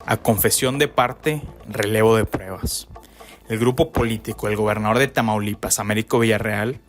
A confesión de parte, relevo de pruebas. El grupo político del gobernador de Tamaulipas, Américo Villarreal,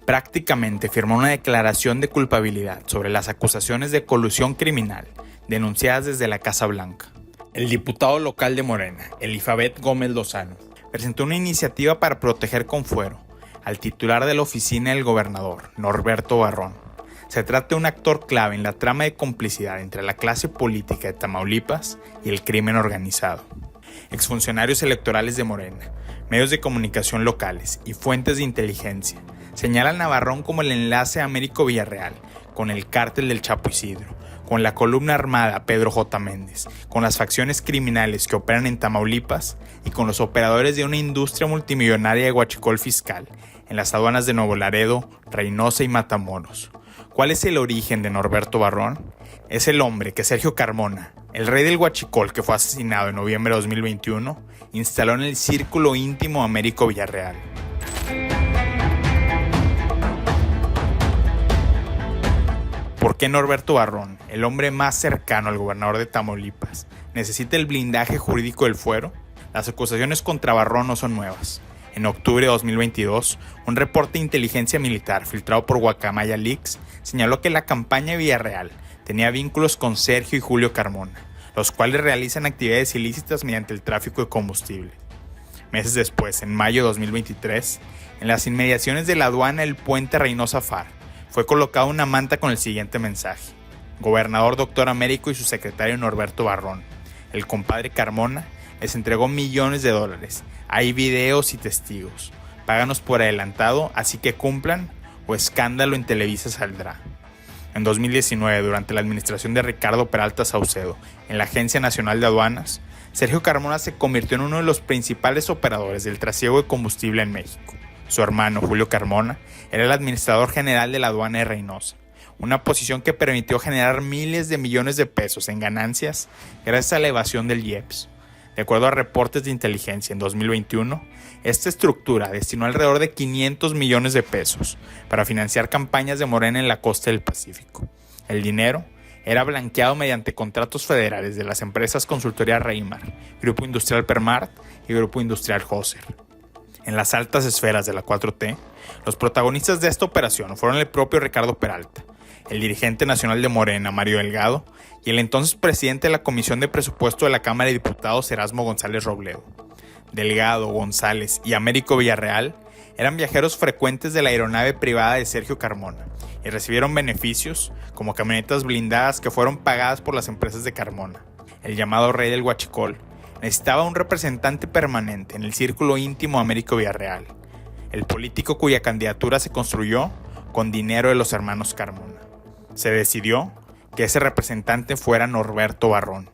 prácticamente firmó una declaración de culpabilidad sobre las acusaciones de colusión criminal denunciadas desde la Casa Blanca. El diputado local de Morena, Elifabet Gómez Lozano, presentó una iniciativa para proteger con fuero al titular de la oficina del gobernador, Norberto Barrón. Se trata de un actor clave en la trama de complicidad entre la clase política de Tamaulipas y el crimen organizado. Exfuncionarios electorales de Morena, medios de comunicación locales y fuentes de inteligencia señalan a Barrón como el enlace a Américo Villarreal con el cártel del Chapo Isidro, con la columna armada Pedro J. Méndez, con las facciones criminales que operan en Tamaulipas y con los operadores de una industria multimillonaria de huachicol fiscal en las aduanas de Nuevo Laredo, Reynosa y Matamoros. ¿Cuál es el origen de Norberto Barrón? Es el hombre que Sergio Carmona, el rey del huachicol que fue asesinado en noviembre de 2021, instaló en el círculo íntimo de Américo Villarreal. ¿Por qué Norberto Barrón, el hombre más cercano al gobernador de Tamaulipas, necesita el blindaje jurídico del fuero? Las acusaciones contra Barrón no son nuevas. En octubre de 2022, un reporte de inteligencia militar filtrado por Guacamaya Leaks señaló que la campaña de Villarreal tenía vínculos con Sergio y Julio Carmona, los cuales realizan actividades ilícitas mediante el tráfico de combustible. Meses después, en mayo de 2023, en las inmediaciones de la aduana del puente Reynosa Far, fue colocada una manta con el siguiente mensaje: Gobernador Dr. Américo y su secretario Norberto Barrón, el compadre Carmona, les entregó millones de dólares. Hay videos y testigos. Páganos por adelantado, así que cumplan o escándalo en Televisa saldrá. En 2019, durante la administración de Ricardo Peralta Saucedo en la Agencia Nacional de Aduanas, Sergio Carmona se convirtió en uno de los principales operadores del trasiego de combustible en México. Su hermano, Julio Carmona, era el administrador general de la aduana de Reynosa, una posición que permitió generar miles de millones de pesos en ganancias gracias a la evasión del IEPS. De acuerdo a reportes de inteligencia, en 2021, esta estructura destinó alrededor de 500 millones de pesos para financiar campañas de Morena en la costa del Pacífico. El dinero era blanqueado mediante contratos federales de las empresas consultoría Reimar, Grupo Industrial Permart y Grupo Industrial Hoser. En las altas esferas de la 4T, los protagonistas de esta operación fueron el propio Ricardo Peralta, el dirigente nacional de Morena, Mario Delgado, y el entonces presidente de la Comisión de Presupuesto de la Cámara de Diputados, Erasmo González Robledo. Delgado, González y Américo Villarreal eran viajeros frecuentes de la aeronave privada de Sergio Carmona y recibieron beneficios como camionetas blindadas que fueron pagadas por las empresas de Carmona. El llamado rey del huachicol necesitaba un representante permanente en el círculo íntimo de Américo Villarreal, el político cuya candidatura se construyó con dinero de los hermanos Carmona. Se decidió que ese representante fuera Norberto Barrón.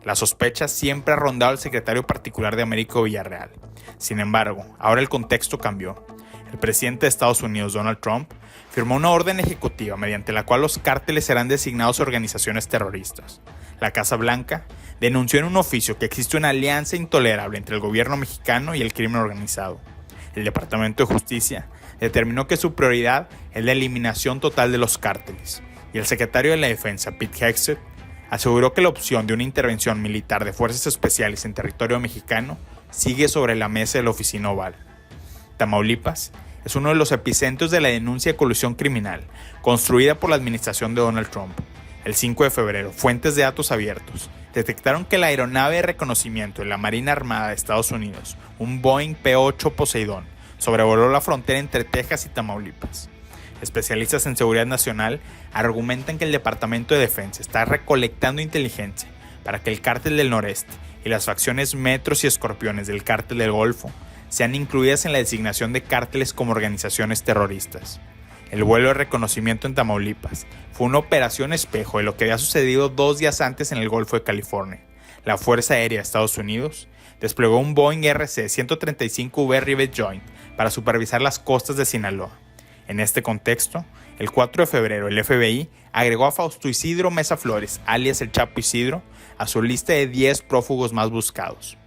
La sospecha siempre ha rondado al secretario particular de Américo Villarreal. Sin embargo, ahora el contexto cambió. El presidente de Estados Unidos, Donald Trump, firmó una orden ejecutiva mediante la cual los cárteles serán designados organizaciones terroristas. La Casa Blanca denunció en un oficio que existe una alianza intolerable entre el gobierno mexicano y el crimen organizado. El Departamento de Justicia determinó que su prioridad es la eliminación total de los cárteles, y el secretario de la Defensa, Pete Hegseth, aseguró que la opción de una intervención militar de fuerzas especiales en territorio mexicano sigue sobre la mesa de la Oficina Oval. Tamaulipas es uno de los epicentros de la denuncia de colusión criminal construida por la administración de Donald Trump. El 5 de febrero, fuentes de datos abiertos detectaron que la aeronave de reconocimiento de la Marina Armada de Estados Unidos, un Boeing P-8 Poseidón, sobrevoló la frontera entre Texas y Tamaulipas. Especialistas en seguridad nacional argumentan que el Departamento de Defensa está recolectando inteligencia para que el Cártel del Noreste y las facciones Metros y Escorpiones del Cártel del Golfo sean incluidas en la designación de cárteles como organizaciones terroristas. El vuelo de reconocimiento en Tamaulipas fue una operación espejo de lo que había sucedido 2 días antes en el Golfo de California. La Fuerza Aérea de Estados Unidos desplegó un Boeing RC-135V Rivet Joint para supervisar las costas de Sinaloa. En este contexto, el 4 de febrero el FBI agregó a Fausto Isidro Mesa Flores, alias el Chapo Isidro, a su lista de 10 prófugos más buscados.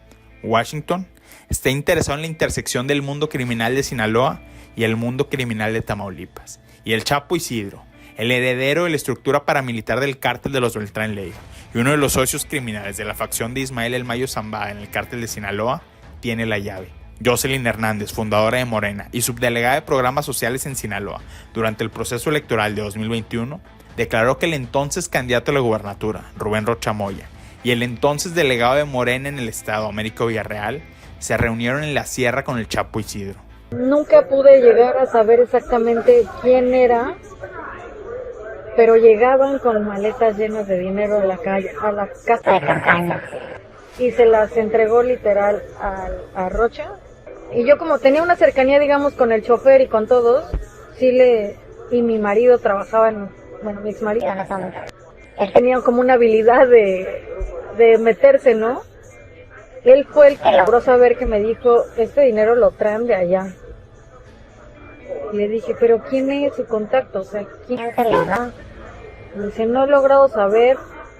Washington está interesado en la intersección del mundo criminal de Sinaloa y el mundo criminal de Tamaulipas, y el Chapo Isidro el heredero de la estructura paramilitar del cártel de los Beltrán Leiva y uno de los socios criminales de la facción de Ismael El Mayo Zambada en el cártel de Sinaloa, tiene la llave. Jocelyn Hernández, fundadora de Morena y subdelegada de programas sociales en Sinaloa, durante el proceso electoral de 2021, declaró que el entonces candidato a la gubernatura, Rubén Rocha Moya, y el entonces delegado de Morena en el estado, Américo Villarreal, se reunieron en la sierra con el Chapo Isidro. Nunca pude llegar a saber exactamente quién era, pero llegaban con maletas llenas de dinero a la casa de campaña y se las entregó literal a Rocha. Y yo, como tenía una cercanía, digamos, con el chofer y con todos, y mi marido trabajaba mi ex marido, él tenía como una habilidad de meterse, ¿no? Él fue el que logró saber, que me dijo, este dinero lo traen de allá. Y le dije, pero ¿quién es su contacto? O sea, ¿quién se le da? Me dice, no he logrado saber,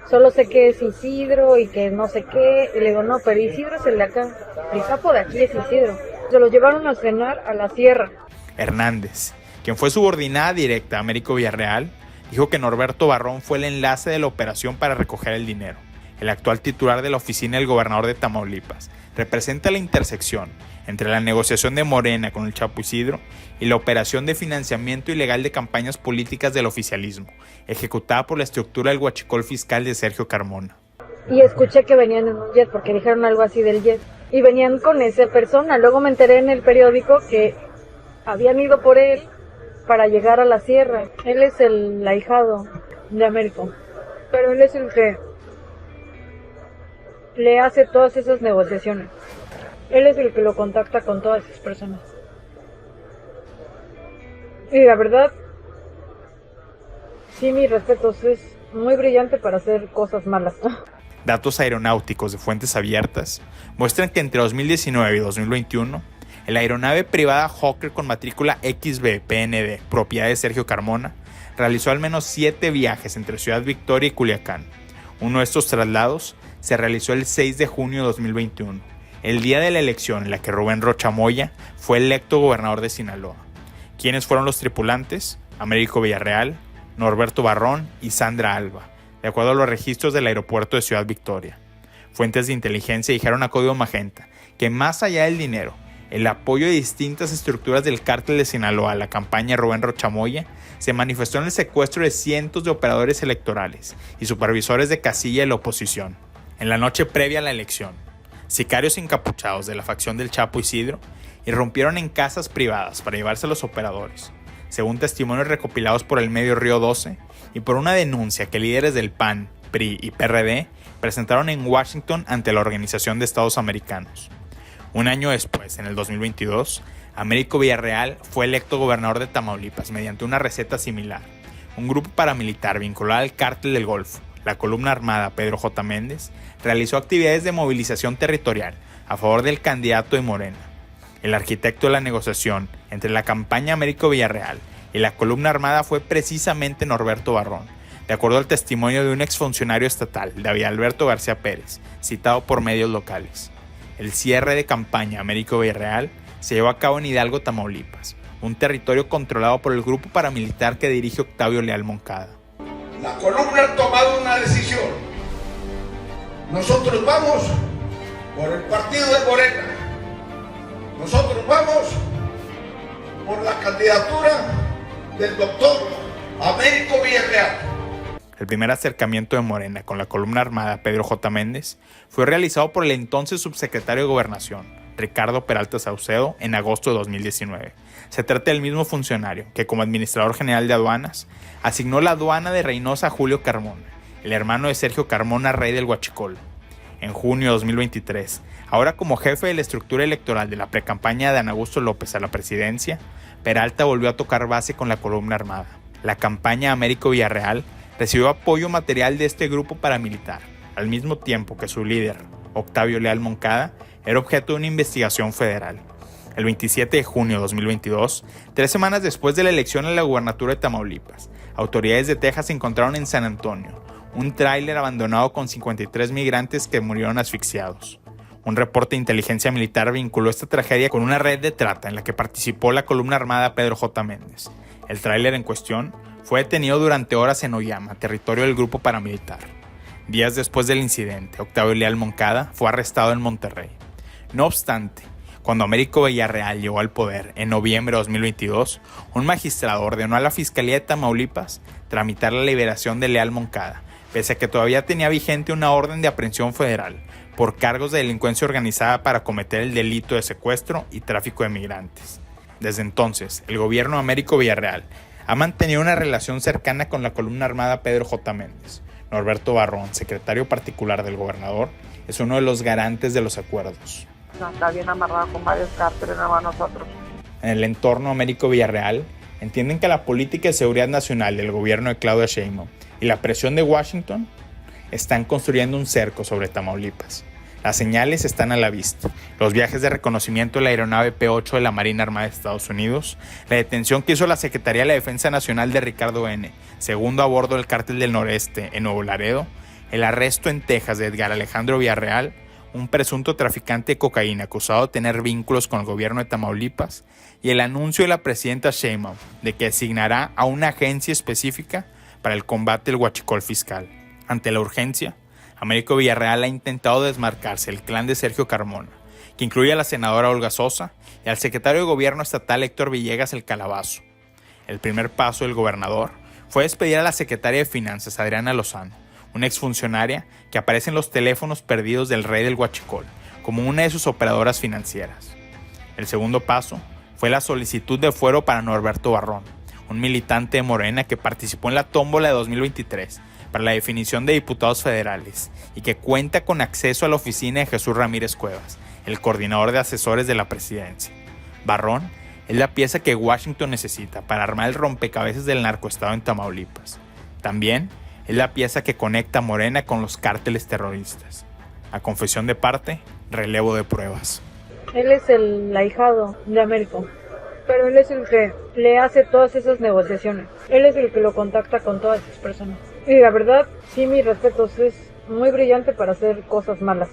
solo sé que es Isidro y que no sé qué. Y le digo, no, pero Isidro es el de acá, el capo de aquí es Isidro. Se lo llevaron a cenar a la sierra. Hernández, quien fue subordinada directa a Américo Villarreal, dijo que Norberto Barrón fue el enlace de la operación para recoger el dinero. El actual titular de la oficina del gobernador de Tamaulipas representa la intersección entre la negociación de Morena con el Chapo Isidro y la operación de financiamiento ilegal de campañas políticas del oficialismo, ejecutada por la estructura del huachicol fiscal de Sergio Carmona. Y escuché que venían en un jet, porque dijeron algo así del jet, y venían con esa persona. Luego me enteré en el periódico que habían ido por él para llegar a la sierra. Él es el ahijado de Américo, pero él es el que le hace todas esas negociaciones. Él es el que lo contacta con todas esas personas. Y la verdad, sí, mis respetos, es muy brillante para hacer cosas malas. Datos aeronáuticos de fuentes abiertas muestran que entre 2019 y 2021, la aeronave privada Hawker con matrícula XB-PND, propiedad de Sergio Carmona, realizó al menos 7 viajes entre Ciudad Victoria y Culiacán. Uno de estos traslados se realizó el 6 de junio de 2021, el día de la elección en la que Rubén Rocha Moya fue electo gobernador de Sinaloa. ¿Quiénes fueron los tripulantes? Américo Villarreal, Norberto Barrón y Sandra Alba, de acuerdo a los registros del aeropuerto de Ciudad Victoria. Fuentes de inteligencia dijeron a Código Magenta que más allá del dinero, el apoyo de distintas estructuras del cártel de Sinaloa a la campaña Rubén Rocha Moya se manifestó en el secuestro de cientos de operadores electorales y supervisores de casilla de la oposición. En la noche previa a la elección, sicarios encapuchados de la facción del Chapo Isidro irrumpieron en casas privadas para llevarse a los operadores, según testimonios recopilados por el medio Río 12 y por una denuncia que líderes del PAN, PRI y PRD presentaron en Washington ante la Organización de Estados Americanos. Un año después, en el 2022, Américo Villarreal fue electo gobernador de Tamaulipas mediante una receta similar. Un grupo paramilitar vinculado al Cártel del Golfo, la columna armada Pedro J. Méndez, realizó actividades de movilización territorial a favor del candidato de Morena. El arquitecto de la negociación entre la campaña Américo Villarreal y la columna armada fue precisamente Norberto Barrón, de acuerdo al testimonio de un exfuncionario estatal, David Alberto García Pérez, citado por medios locales. El cierre de campaña Américo Villarreal se llevó a cabo en Hidalgo, Tamaulipas, un territorio controlado por el grupo paramilitar que dirige Octavio Leal Moncada. La columna ha tomado una decisión. Nosotros vamos por el partido de Morena. Nosotros vamos por la candidatura del doctor Américo Villarreal. El primer acercamiento de Morena con la columna armada Pedro J. Méndez fue realizado por el entonces subsecretario de Gobernación, Ricardo Peralta Saucedo, en agosto de 2019. Se trata del mismo funcionario que, como administrador general de aduanas, asignó la aduana de Reynosa a Julio Carmona, el hermano de Sergio Carmona, rey del Huachicol. En junio de 2023, ahora como jefe de la estructura electoral de la precampaña de Adán Augusto López a la presidencia, Peralta volvió a tocar base con la columna armada. La campaña Américo Villarreal recibió apoyo material de este grupo paramilitar, al mismo tiempo que su líder, Octavio Leal Moncada, era objeto de una investigación federal. El 27 de junio de 2022, 3 semanas después de la elección a la gubernatura de Tamaulipas, autoridades de Texas encontraron en San Antonio un tráiler abandonado con 53 migrantes que murieron asfixiados. Un reporte de inteligencia militar vinculó esta tragedia con una red de trata en la que participó la columna armada Pedro J. Méndez. El tráiler en cuestión Fue detenido durante horas en Oyama, territorio del grupo paramilitar. Días después del incidente, Octavio Leal Moncada fue arrestado en Monterrey. No obstante, cuando Américo Villarreal llegó al poder en noviembre de 2022, un magistrado ordenó a la Fiscalía de Tamaulipas tramitar la liberación de Leal Moncada, pese a que todavía tenía vigente una orden de aprehensión federal por cargos de delincuencia organizada para cometer el delito de secuestro y tráfico de migrantes. Desde entonces, el gobierno de Américo Villarreal ha mantenido una relación cercana con la columna armada Pedro J. Méndez. Norberto Barrón, secretario particular del gobernador, es uno de los garantes de los acuerdos. Está bien amarrado con varios cárteles, nada más nosotros. En el entorno Américo Villarreal, entienden que la política de seguridad nacional del gobierno de Claudia Sheinbaum y la presión de Washington están construyendo un cerco sobre Tamaulipas. Las señales están a la vista. Los viajes de reconocimiento de la aeronave P-8 de la Marina Armada de Estados Unidos, la detención que hizo la Secretaría de la Defensa Nacional de Ricardo N., segundo a bordo del Cártel del Noreste en Nuevo Laredo, el arresto en Texas de Edgar Alejandro Villarreal, un presunto traficante de cocaína acusado de tener vínculos con el gobierno de Tamaulipas, y el anuncio de la presidenta Sheinbaum de que designará a una agencia específica para el combate del huachicol fiscal. Ante la urgencia, Américo Villarreal ha intentado desmarcarse del clan de Sergio Carmona, que incluye a la senadora Olga Sosa y al secretario de Gobierno estatal Héctor Villegas el Calabazo. El primer paso del gobernador fue despedir a la secretaria de Finanzas Adriana Lozano, una exfuncionaria que aparece en los teléfonos perdidos del rey del huachicol como una de sus operadoras financieras. El segundo paso fue la solicitud de fuero para Norberto Barrón, un militante de Morena que participó en la tómbola de 2023 para la definición de diputados federales y que cuenta con acceso a la oficina de Jesús Ramírez Cuevas, el coordinador de asesores de la presidencia. Barrón es la pieza que Washington necesita para armar el rompecabezas del narcoestado en Tamaulipas. También es la pieza que conecta a Morena con los cárteles terroristas. A confesión de parte, relevo de pruebas. Él es el ahijado de Américo, pero él es el que le hace todas esas negociaciones. Él es el que lo contacta con todas esas personas. Y la verdad, sí, mis respetos, es muy brillante para hacer cosas malas.